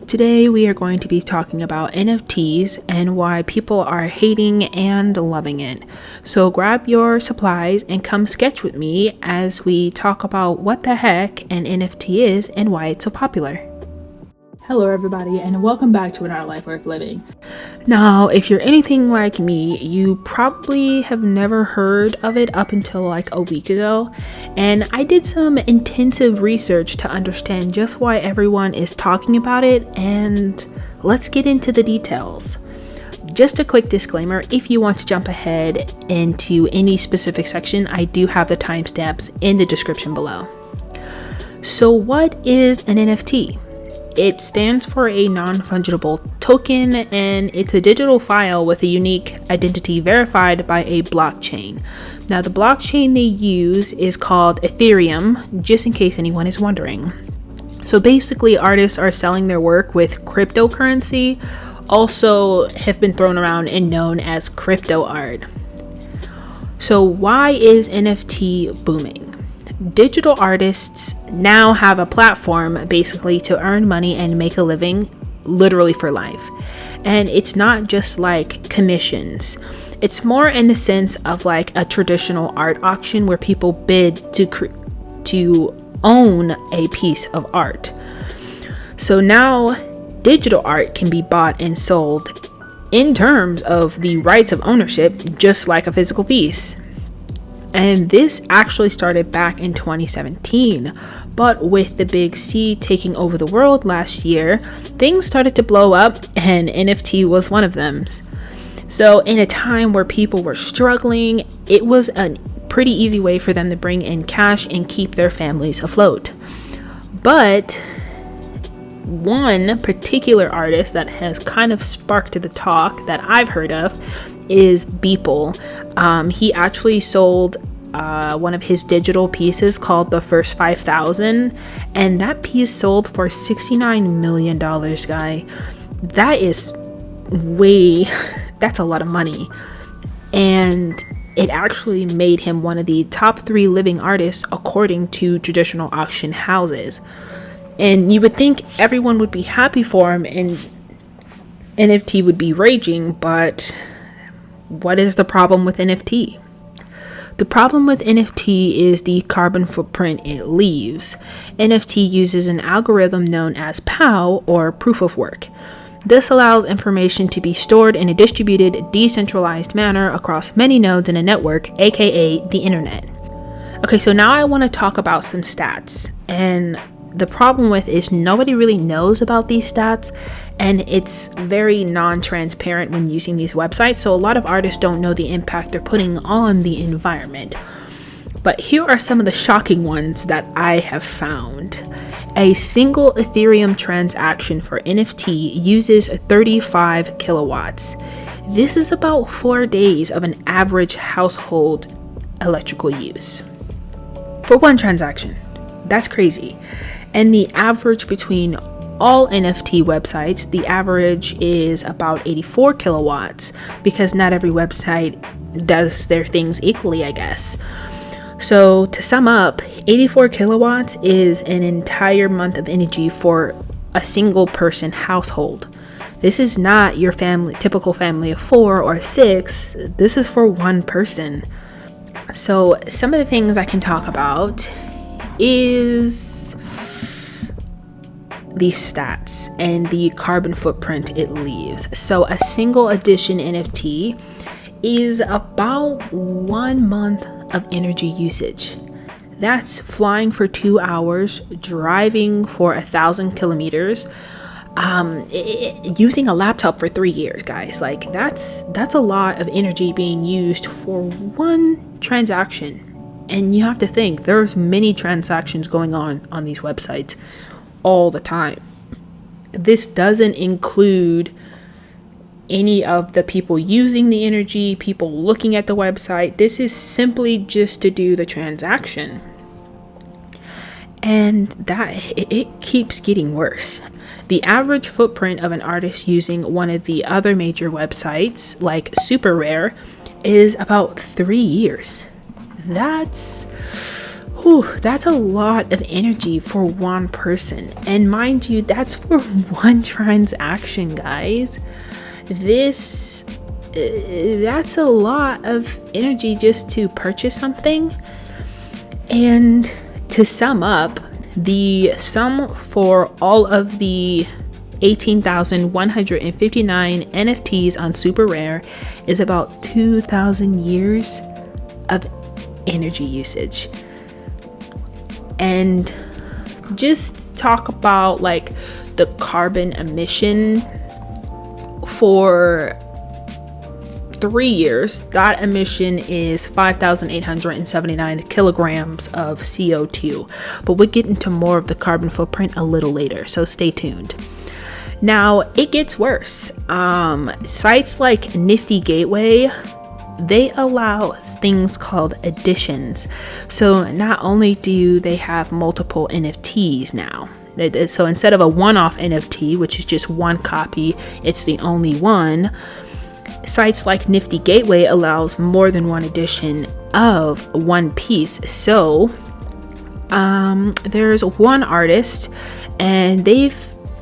Today we are going to be talking about NFTs and why people are hating and loving it. So grab your supplies and come sketch with me as we talk about what the heck an NFT is and why it's so popular. Hello everybody, and welcome back to Another Life Worth Living. Now, if you're anything like me, you probably have never heard of it up until like a week ago, and I did some intensive research to understand just why everyone is talking about it, and let's get into the details. Just a quick disclaimer, if you want to jump ahead into any specific section, I do have the timestamps in the description below. So what is an NFT? It stands for a non-fungible token, and it's a digital file with a unique identity verified by a blockchain. Now, the blockchain they use is called Ethereum, just in case anyone is wondering. So basically, artists are selling their work with cryptocurrency, also have been thrown around and known as crypto art. So why is NFT booming? Digital artists now have a platform basically to earn money and make a living literally for life. And it's not just like commissions. It's more in the sense of like a traditional art auction where people bid to own a piece of art. So now digital art can be bought and sold in terms of the rights of ownership, just like a physical piece. And this actually started back in 2017, but with the big C taking over the world last year, things started to blow up, and NFT was one of them. So in a time where people were struggling, it was a pretty easy way for them to bring in cash and keep their families afloat. But one particular artist that has kind of sparked the talk that I've heard of is Beeple. He actually sold one of his digital pieces called The First 5,000, and that piece sold for $69 million, guy. That is that's a lot of money. And it actually made him one of the top 3 living artists according to traditional auction houses. And you would think everyone would be happy for him and NFT would be raging, but what is the problem with NFT? The problem with NFT is the carbon footprint it leaves. NFT uses an algorithm known as POW, or proof of work. This allows information to be stored in a distributed, decentralized manner across many nodes in a network, aka the internet. Okay, so now I want to talk about some stats, and the problem with is nobody really knows about these stats, and it's very non-transparent when using these websites, so a lot of artists don't know the impact they're putting on the environment. But here are some of the shocking ones that I have found. A single Ethereum transaction for NFT uses 35 kilowatts. This is about 4 days of an average household electrical use for one transaction. That's crazy. And the average between all NFT websites, the average is about 84 kilowatts, because not every website does their things equally, I guess. So to sum up, 84 kilowatts is an entire month of energy for a single person household. This is not your typical family of 4 or 6. This is for one person. So some of the things I can talk about is these stats and the carbon footprint it leaves. So a single edition NFT is about 1 month of energy usage. That's flying for 2 hours, driving for 1,000 kilometers, using a laptop for 3 years, guys. Like that's a lot of energy being used for one transaction. And you have to think there's many transactions going on these websites all the time. This doesn't include any of the people using the energy, people looking at the website. This is simply just to do the transaction. And it keeps getting worse. The average footprint of an artist using one of the other major websites, like Super Rare, is about 3 years. That's Whew, that's a lot of energy for one person. And mind you, that's for one transaction, guys. That's a lot of energy just to purchase something. And to sum up, the sum for all of the 18,159 NFTs on Super Rare is about 2,000 years of energy usage. And just talk about like the carbon emission for 3 years. That emission is 5,879 kilograms of CO2. But we'll get into more of the carbon footprint a little later, so stay tuned. Now, it gets worse. Sites like Nifty Gateway, they allow things called editions. So not only do they have multiple NFTs now, so instead of a one-off NFT, which is just one copy, it's the only one, sites like Nifty Gateway allows more than one edition of one piece. So there's one artist, and they've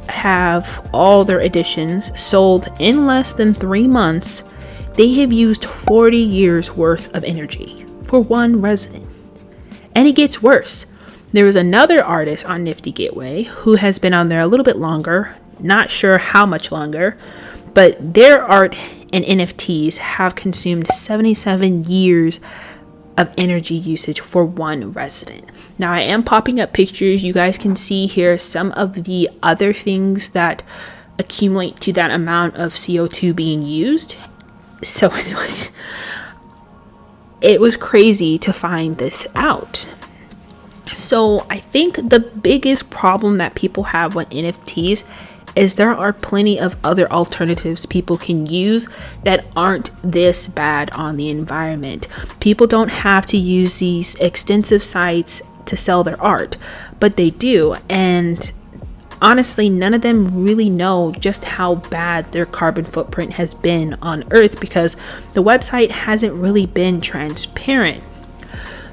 have all their editions sold in less than 3 months. They have used 40 years worth of energy for one resident. And it gets worse. There was another artist on Nifty Gateway who has been on there a little bit longer, not sure how much longer, but their art and NFTs have consumed 77 years of energy usage for one resident. Now, I am popping up pictures. You guys can see here some of the other things that accumulate to that amount of CO2 being used. So it was crazy to find this out. So I think the biggest problem that people have with NFTs is there are plenty of other alternatives people can use that aren't this bad on the environment. People don't have to use these extensive sites to sell their art, but they do. And honestly, none of them really know just how bad their carbon footprint has been on Earth because the website hasn't really been transparent.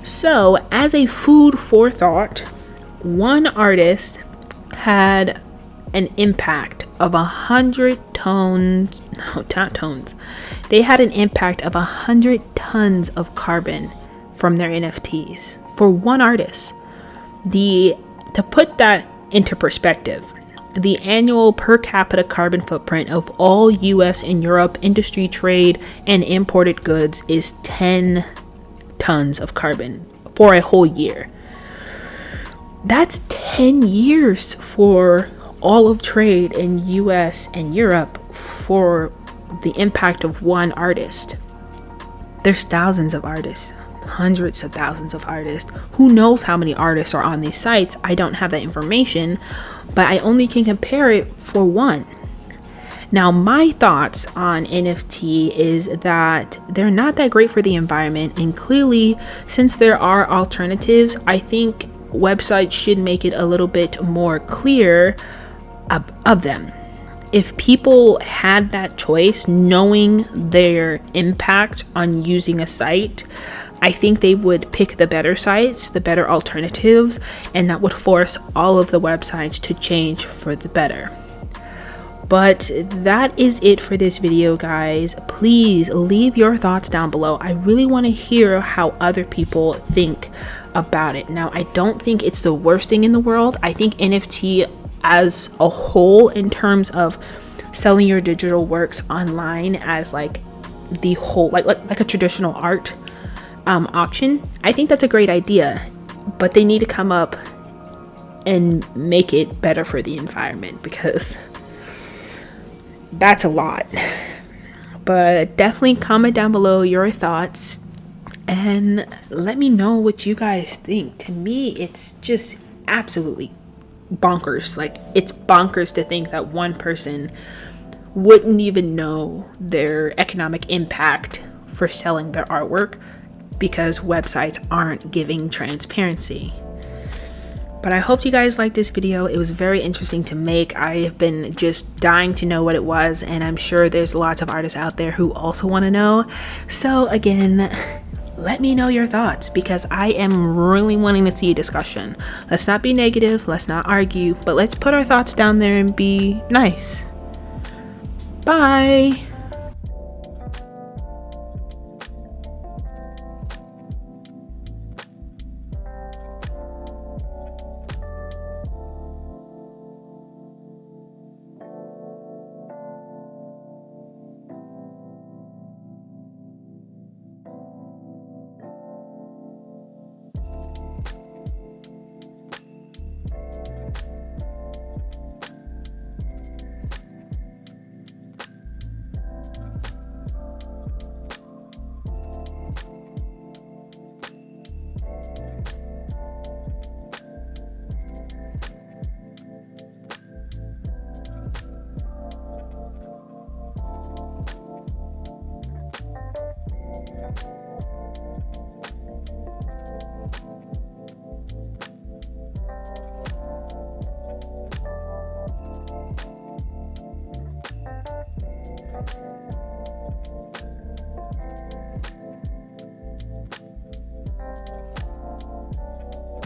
So, as a food for thought, one artist had an impact of 100 tons. No, not tons. They had an impact of 100 tons of carbon from their NFTs for one artist. To put that into perspective, the annual per capita carbon footprint of all US and Europe industry trade and imported goods is 10 tons of carbon for a whole year. That's 10 years for all of trade in US and Europe for the impact of one artist. There's thousands of artists, hundreds of thousands of artists. Who knows how many artists are on these sites? I don't have that information, but I only can compare it for one. Now, my thoughts on NFT is that they're not that great for the environment, and clearly, since there are alternatives, I think websites should make it a little bit more clear of them. If people had that choice, knowing their impact on using a site, I think they would pick the better sites, the better alternatives, and that would force all of the websites to change for the better. But that is it for this video, guys. Please leave your thoughts down below. I really want to hear how other people think about it. Now, I don't think it's the worst thing in the world. I think NFT as a whole, in terms of selling your digital works online as like the whole, like a traditional art auction, I think that's a great idea, but they need to come up and make it better for the environment, because that's a lot. But definitely comment down below your thoughts and let me know what you guys think. To me, it's just absolutely bonkers. Like, it's bonkers to think that one person wouldn't even know their economic impact for selling their artwork because websites aren't giving transparency. But I hope you guys liked this video. It was very interesting to make. I have been just dying to know what it was, and I'm sure there's lots of artists out there who also want to know. So again, let me know your thoughts because I am really wanting to see a discussion. Let's not be negative, let's not argue, but let's put our thoughts down there and be nice. Bye.